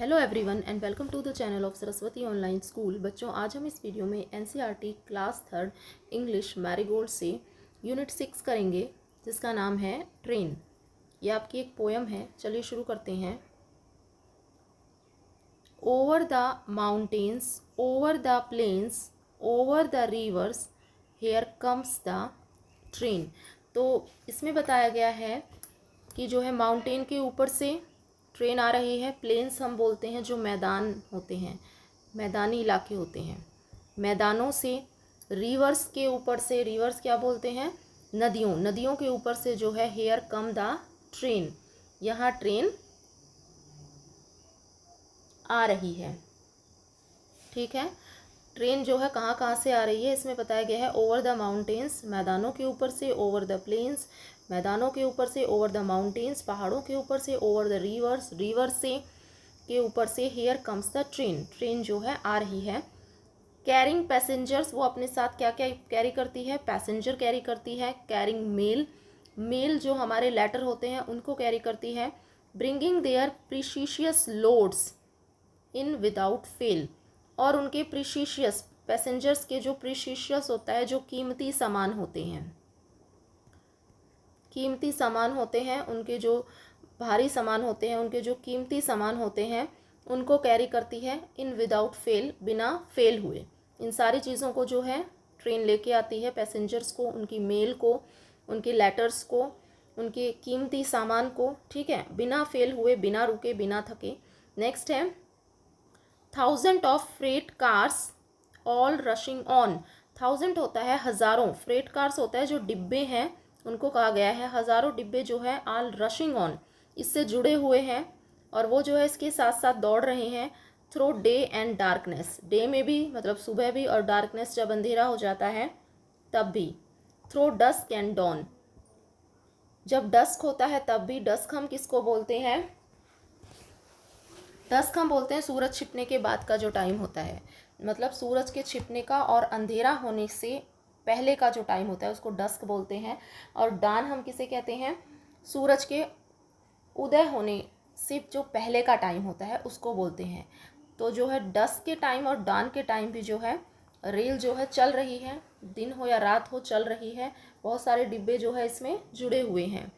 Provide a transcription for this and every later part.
Hello everyone and welcome to the channel of Saraswati online school. बच्चों, आज हम इस वीडियो में एनसीईआरटी क्लास 3 इंग्लिश मैरीगोल्ड से यूनिट 6 करेंगे, जिसका नाम है ट्रेन। ये आपकी एक पोयम है। चलिए शुरू करते हैं। Over the mountains, over the plains, over the rivers, here comes the train. तो इसमें बताया गया है कि जो है माउंटेन के ऊपर से ट्रेन आ रही है। प्लेन्स हम बोलते हैं जो मैदान होते हैं, मैदानी इलाके होते हैं। मैदानों से, रिवर्स के ऊपर से, रिवर्स क्या बोलते हैं, नदियों, नदियों के ऊपर से जो है हेयर कम द ट्रेन, यहाँ ट्रेन आ रही है। ठीक है, ट्रेन जो है कहाँ कहाँ से आ रही है इसमें बताया गया है। ओवर द माउंटेन्स, मैदानों के ऊपर से, ओवर द प्लेन्स, मैदानों के ऊपर से, ओवर द माउंटेन्स, पहाड़ों के ऊपर से, ओवर द रिवर्स, रिवर से के ऊपर से, hair comes the train, train जो है आ रही है। कैरिंग पैसेंजर्स, वो अपने साथ क्या क्या कैरी करती है, पैसेंजर कैरी करती है। कैरिंग मेल, मेल जो हमारे लेटर होते हैं उनको कैरी करती है। Bringing their precious loads in without fail, और उनके प्रीशियस, पैसेंजर्स के जो प्रीशियस होता है, जो कीमती सामान होते हैं, कीमती सामान होते हैं, उनके जो भारी सामान होते हैं, उनके जो कीमती सामान होते हैं, उनको कैरी करती है। इन विदाउट फेल, बिना फेल हुए। इन सारी चीज़ों को जो है ट्रेन लेके आती है। पैसेंजर्स को, उनकी मेल को, उनके लेटर्स को, उनके कीमती सामान को, ठीक है, बिना फेल हुए, बिना रुके, बिना थके। नेक्स्ट है thousand of freight cars all rushing on. Thousand होता है हज़ारों, फ्रेट कार्स होता है जो डिब्बे हैं, उनको कहा गया है। हज़ारों डिब्बे जो है ऑल रशिंग ऑन, इससे जुड़े हुए हैं, और वो जो है इसके साथ साथ दौड़ रहे हैं। Through day and darkness, day में भी मतलब सुबह भी, और डार्कनेस जब अंधेरा हो जाता है तब भी। थ्रू डस्क एंड डॉन, जब डस्क होता है तब भी। डस्क हम किसको बोलते हैं, डस्क हम बोलते हैं सूरज छिपने के बाद का जो टाइम होता है, मतलब सूरज के छिपने का और अंधेरा होने से पहले का जो टाइम होता है उसको डस्क बोलते हैं। और डान हम किसे कहते हैं, सूरज के उदय होने से जो पहले का टाइम होता है उसको बोलते हैं। तो जो है डस्क के टाइम और डान के टाइम भी जो है रेल जो है चल रही है, दिन हो या रात हो चल रही है। बहुत सारे डिब्बे जो है इसमें जुड़े हुए हैं।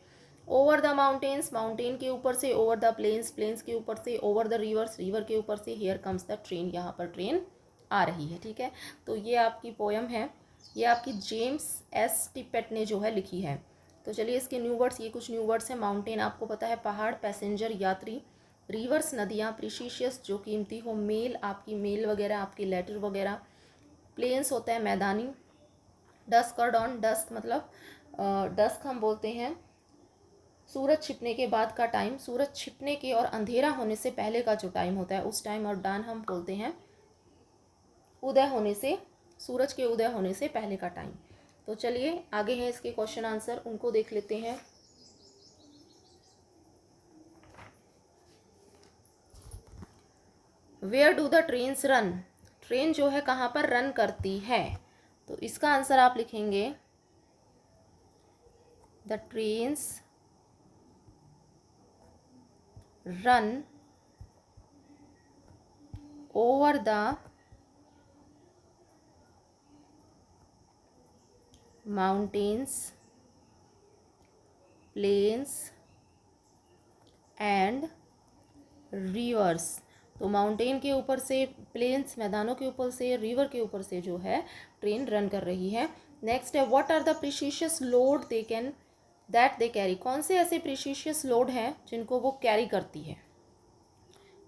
ओवर द माउंटेन्स, माउंटेन के ऊपर से, ओवर द प्लेन्स, प्लेन्स के ऊपर से, ओवर द रिवर्स, रिवर के ऊपर से, हियर कम्स द ट्रेन, यहाँ पर ट्रेन आ रही है। ठीक है, तो ये आपकी पोयम है, ये आपकी जेम्स एस टिपेट ने जो है लिखी है। तो चलिए इसके न्यू वर्ड्स, ये कुछ न्यू वर्ड्स हैं। माउंटेन आपको पता है पहाड़, पैसेंजर यात्री, रिवर्स नदियाँ, प्रीशियस जो कीमती हो, मेल आपकी मेल वगैरह, आपकी लेटर वगैरह, प्लेन्स होता है मैदानी, डस्क और डॉन, डस्क मतलब डस्क हम बोलते हैं सूरज छिपने के बाद का टाइम, सूरज छिपने के और अंधेरा होने से पहले का जो टाइम होता है उस टाइम। और डान हम बोलते हैं उदय होने से, सूरज के उदय होने से पहले का टाइम। तो चलिए आगे हैं इसके क्वेश्चन आंसर, उनको देख लेते हैं। Where do the trains run, train जो है कहाँ पर रन करती है, तो इसका आंसर आप लिखेंगे the trains run over the mountains, plains and rivers. तो माउंटेन के ऊपर से, प्लेन्स मैदानों के ऊपर से, रिवर के ऊपर से जो है ट्रेन रन कर रही है। नेक्स्ट है what are the precious load they can that they carry, कौन से ऐसे प्रीशियस लोड हैं जिनको वो कैरी करती है,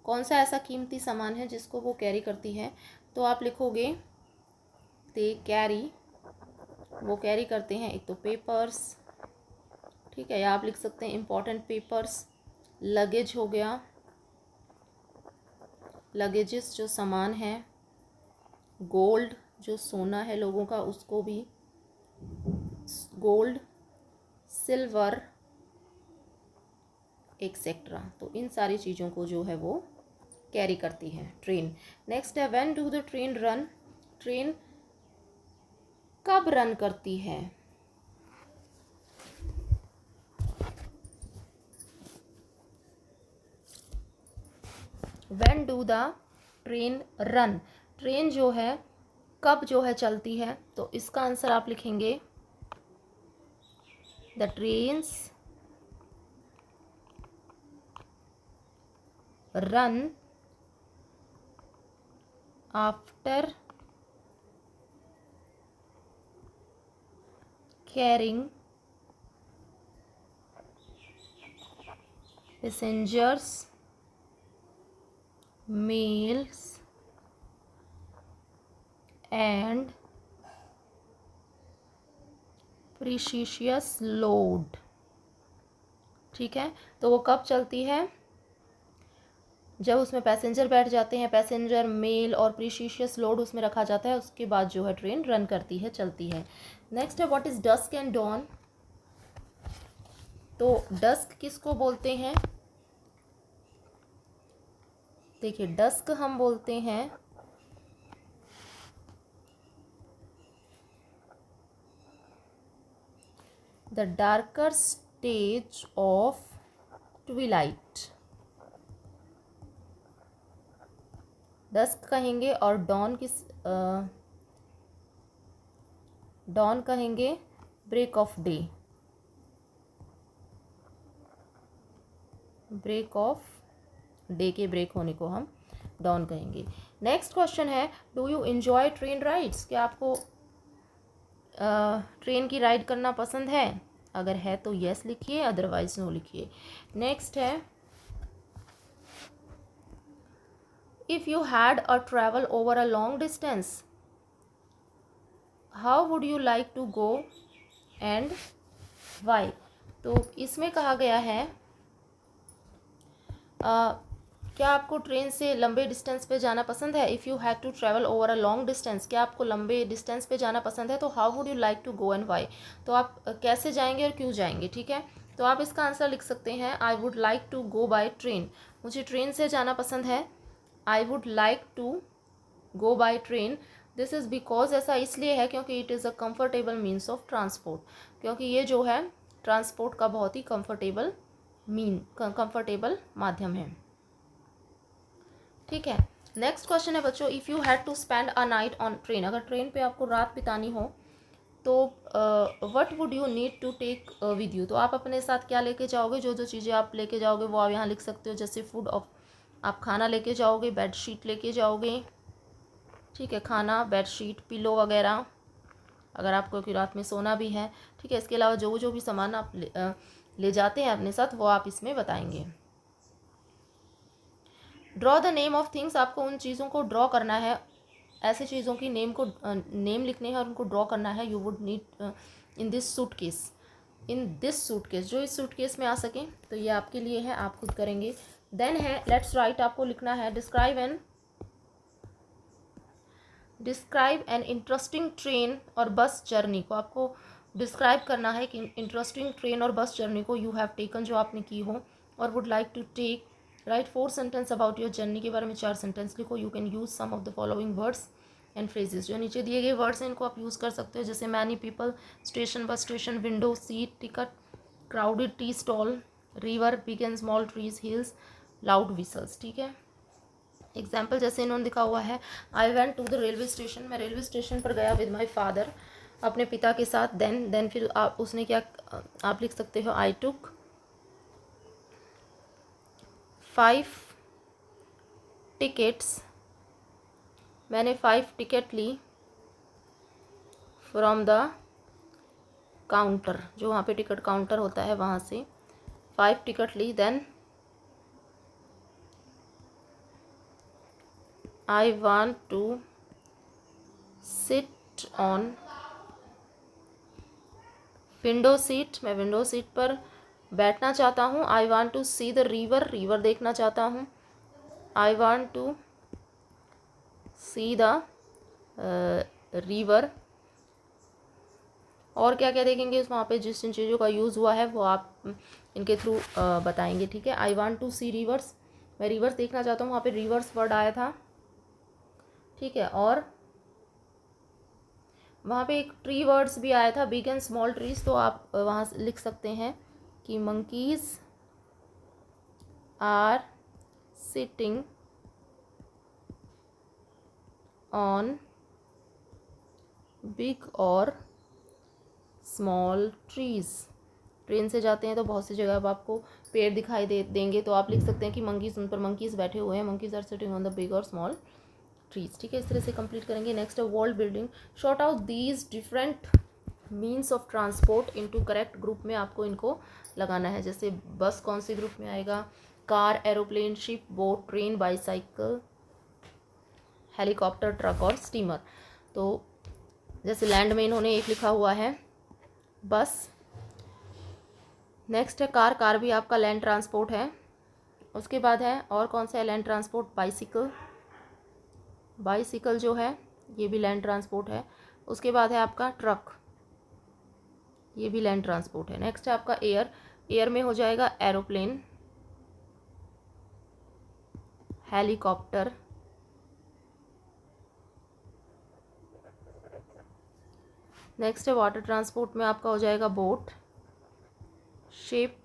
कौन सा ऐसा कीमती सामान है जिसको वो कैरी करती है। तो आप लिखोगे दे कैरी, वो कैरी करते हैं एक तो पेपर्स, ठीक है, या आप लिख सकते हैं इम्पॉर्टेंट पेपर्स। लगेज हो गया, लगेजेस जो सामान है। गोल्ड जो सोना है लोगों का उसको भी, गोल्ड, सिल्वर एक्सेट्रा। तो इन सारी चीज़ों को जो है वो कैरी करती है ट्रेन। नेक्स्ट है when do the train run, train कब रन करती है, when do the train run, train जो है कब जो है चलती है, तो इसका आंसर आप लिखेंगे the trains run after carrying passengers mails and precious load. ठीक है, तो वो कब चलती है, जब उसमें पैसेंजर बैठ जाते हैं, पैसेंजर मेल और प्रीशियस लोड उसमें रखा जाता है, उसके बाद जो है ट्रेन रन करती है, चलती है। नेक्स्ट है what is dusk and dawn. तो डस्क किसको बोलते हैं, देखिए डस्क हम बोलते हैं the darker stage of twilight, dusk कहेंगे, और डॉन कहेंगे break of day, break of day के ब्रेक होने को हम डॉन कहेंगे। नेक्स्ट क्वेश्चन है do you enjoy train rides, क्या आपको ट्रेन की राइड करना पसंद है, अगर है तो यस लिखिए, अदरवाइज नो लिखिए। नेक्स्ट है if you had a travel over a long distance how would you like to go and why. तो इसमें कहा गया है क्या आपको ट्रेन से लंबे डिस्टेंस पे जाना पसंद है, if you had to travel over a long distance, क्या आपको लंबे डिस्टेंस पे जाना पसंद है, तो how would you like to go and why, तो आप कैसे जाएंगे और क्यों जाएंगे। ठीक है, तो आप इसका आंसर लिख सकते हैं I would like to go by train, मुझे ट्रेन से जाना पसंद है, I would like to go by train, this is because, ऐसा इसलिए है क्योंकि it is a comfortable means of transport, क्योंकि ये जो है ट्रांसपोर्ट का बहुत ही कंफर्टेबल माध्यम है। ठीक है, नेक्स्ट क्वेश्चन है बच्चों if you had to spend a night on train, अगर ट्रेन पे आपको रात बितानी हो तो what would you need to take with you, तो आप अपने साथ क्या लेके जाओगे, जो जो चीज़ें आप लेके जाओगे वो आप यहाँ लिख सकते हो, जैसे फूड ऑफ, आप खाना लेके जाओगे, बेड शीट लेके जाओगे, ठीक है, खाना, बेड शीट, पिलो वगैरह, अगर आपको कि रात में सोना भी है। ठीक है, इसके अलावा जो जो भी सामान आप ले जाते हैं अपने साथ वो आप इसमें बताएंगे। Draw the name of things, आपको उन चीज़ों को ड्रॉ करना है, ऐसे चीज़ों की नेम लिखने हैं और उनको ड्रॉ करना है। You would need in this suitcase, जो इस सूटकेस में आ सकें, तो ये आपके लिए है, आप खुद करेंगे। देन है लेट्स राइट, आपको लिखना है डिस्क्राइब एन इंटरेस्टिंग ट्रेन और बस जर्नी, को आपको डिस्क्राइब करना है कि इंटरेस्टिंग ट्रेन और बस जर्नी को यू हैव टेकन, जो आपने की हो, और would like to take, write 4 sentence about your journey, के बारे में 4 सेंटेंस लिखो। You can use some of the following words and phrases, जो नीचे दिए गए वर्ड्स हैं इनको आप यूज़ कर सकते हो, जैसे many people, station, bus station, window seat, ticket, crowded tea stall, river, big and small trees, hills, loud whistles. ठीक है, एग्जाम्पल जैसे इन्होंने दिखा हुआ है I went to the railway station, मैं रेलवे स्टेशन पर गया विद माई फादर, अपने पिता के साथ। देन फिर आप उसने क्या, आप लिख सकते हो आई टुक 5 टिकट्स, मैंने 5 टिकट ली फ्रॉम द काउंटर, जो वहाँ पे टिकट काउंटर होता है वहाँ से 5 टिकट ली। Then I want to sit on window seat, मैं विंडो सीट पर बैठना चाहता हूँ। I want to see the river, river देखना चाहता हूँ। I want to see the river, और क्या क्या देखेंगे उस वहाँ पे जिस जिन चीज़ों का यूज़ हुआ है वो आप इनके थ्रू बताएंगे। ठीक है, I want to see rivers, मैं रिवर्स देखना चाहता हूँ, वहाँ पे रिवर्स वर्ड आया था। ठीक है, और वहाँ पे एक ट्री वर्ड्स भी आया था, बिग एंड स्मॉल ट्रीज, तो आप वहाँ लिख सकते हैं कि monkeys are sitting on big और स्मॉल ट्रीज। ट्रेन से जाते हैं तो बहुत सी जगह अब आपको पेड़ दिखाई देंगे, तो आप लिख सकते हैं कि मंकीज, उन पर मंकीज बैठे हुए हैं, monkeys are sitting on the big और स्मॉल ट्रीज। ठीक है, इस तरह से कंप्लीट करेंगे। नेक्स्ट है word building. Sort out these different means of transport into correct group में आपको इनको लगाना है। जैसे बस कौन से ग्रुप में आएगा, car, aeroplane, ship, boat, train, bicycle, helicopter, truck और स्टीमर। तो जैसे लैंड में इन्होंने एक लिखा हुआ है बस। नेक्स्ट है कार, कार भी आपका लैंड ट्रांसपोर्ट है। उसके बाद है और कौन सा है लैंड ट्रांसपोर्ट, बाईसिकल, बाईसिकल जो है ये भी लैंड ट्रांसपोर्ट है। उसके बाद है आपका ट्रक, ये भी लैंड ट्रांसपोर्ट है। नेक्स्ट है आपका एयर, एयर में हो जाएगा एरोप्लेन, हेलीकॉप्टर, नेक्स्ट है वाटर ट्रांसपोर्ट में आपका हो जाएगा बोट, शिप,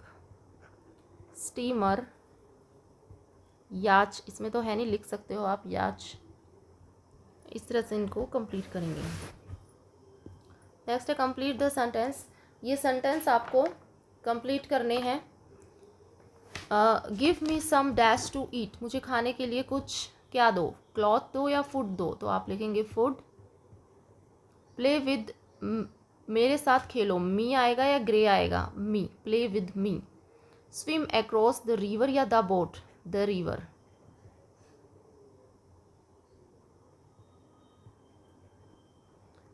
स्टीमर, याच, इसमें तो है नहीं, लिख सकते हो आप याच। इस तरह से इनको कंप्लीट करेंगे। नेक्स्ट है कंप्लीट द सेंटेंस। ये सेंटेंस आपको कंप्लीट करने हैं। Give me some dash to eat, मुझे खाने के लिए कुछ क्या दो, क्लॉथ दो या फूड दो, तो आप लिखेंगे फूड। प्ले विद, मेरे साथ खेलो, मी आएगा या ग्रे आएगा, me, play with me. Swim across the river या the boat, the river.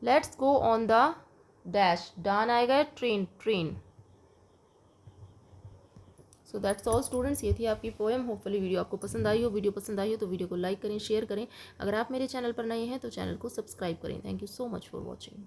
Let's go on the dash, डान आएगा या train, train. So that's all students, ये थी आपकी पोएम। होपफुली वीडियो आपको पसंद आई हो। वीडियो पसंद आई हो तो वीडियो को लाइक करें, शेयर करें। अगर आप मेरे चैनल पर नए हैं तो चैनल को सब्सक्राइब करें। Thank you so much for watching.